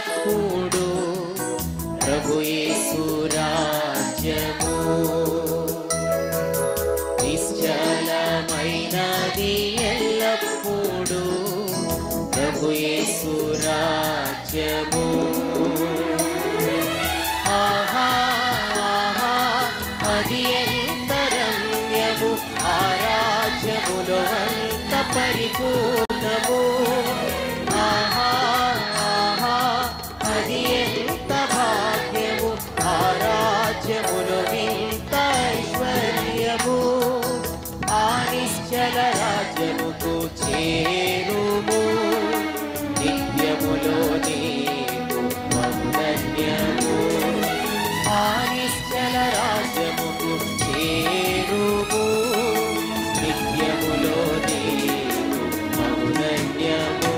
ఎల్లప్పుడూ ప్రభు యేసు రాజ్యము నిశ్చలమైనది ఎల్లప్పుడూ ప్రభు యేసు రాజ్యము ఆహా ఆహా అది ఎంత రమ్యము ఆ రాజ్యములో అంత పరిపూర్ణము ఆహా ఆహా అది ఎంత భాగ్యము ఆ రాజ్యములో ఇంత ఐశ్వర్యము ఆ నిశ్చల రాజ్యముకు చేరుము నిత్యములో నీకు బహుధన్యము ఆ నిశ్చల రాజ్యముకు చేరుము నిత్యములో నీకు బహుధన్యము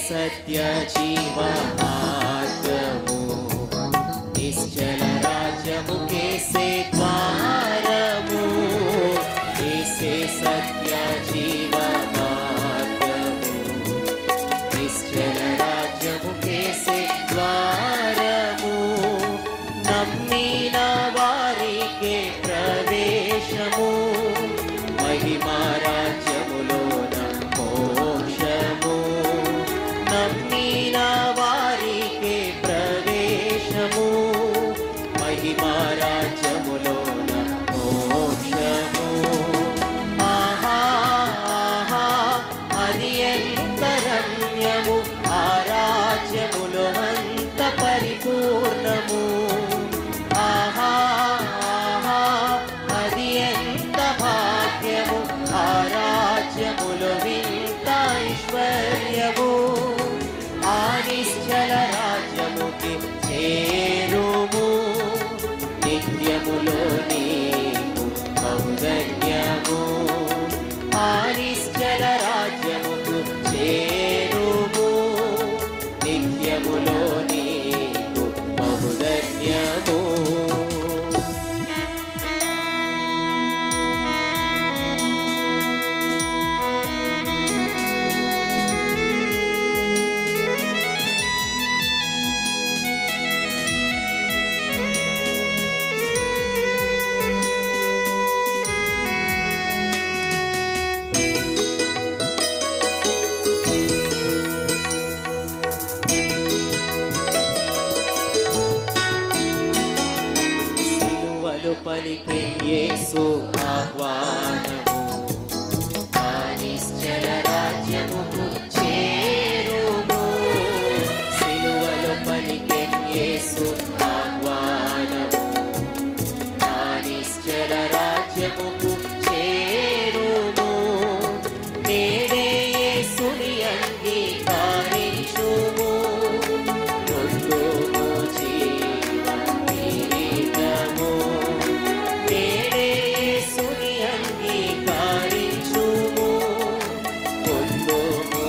సత్య జీవ మార్గము నిశ్చల రాజ్యము కేసే ద్వారము కేసే సత్య జీవ మార్గము నిశ్చల రాజ్యము కేసే ద్వారము నమ్మిన వారికే ప్రవేశము మహిమా రాజ్యములో మోక్షము నమ్మిన వారికే ప్రవేశము మహిమా రాజ్యములో మోక్షము ఆహా ఆహా అది ఎంత రమ్యము ఆ రాజ్యములో అంత పరిపూర్ణము ఆహా ఆహా అది ఎంత భాగ్యము ఆ రాజ్యములో ఇంత ఐశ్వర్యము ఆ నిశ్చల రాజ్యముకి చేరుము నిత్యములో నీకు బహుధన్యము ఆ నిశ్చల రాజ్యముకు చేరుము నిత్యములో నీకు బహుధన్యము పలికే యేసు ఆహ్వానము ఆ నిశ్చల రాజ్యముకు చేరుము సిలువలో పలికే యేసు ఆహ్వానము ఆ నిశ్చల రాజ్యముకు చేరుము నేడే యేసుని అంగీకరించుము పొందుము జీవ కిరీటము అంగీకరించుము పొందుము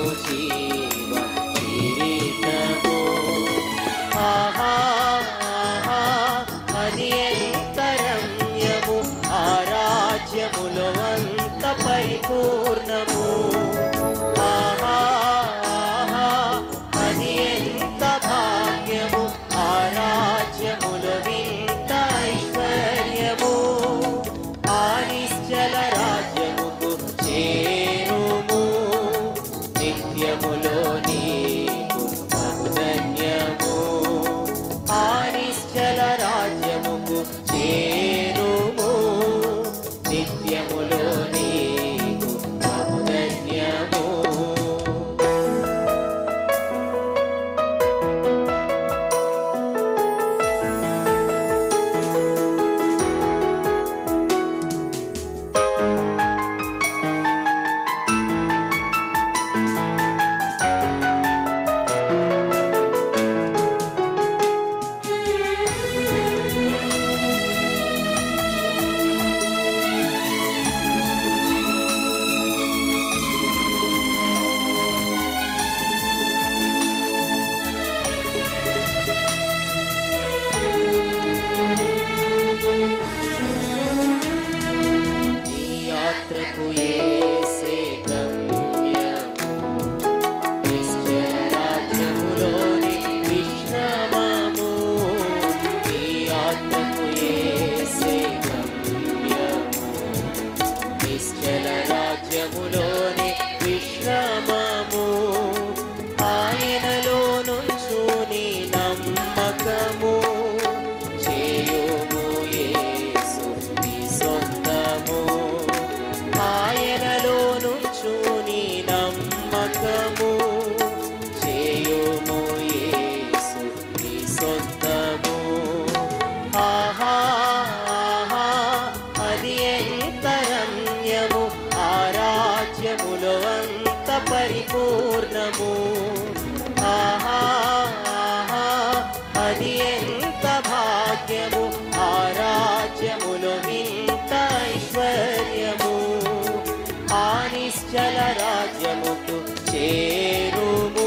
నిశ్చల రాజ్యముకు చేరుము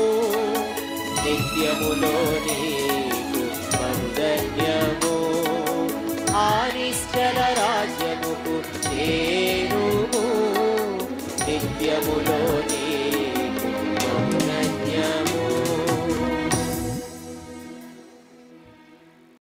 నిత్యములో నీకు బహుధన్యము ఆ నిశ్చల రాజ్యముకు చేరుము నిత్యములో నీకు బహుధన్యము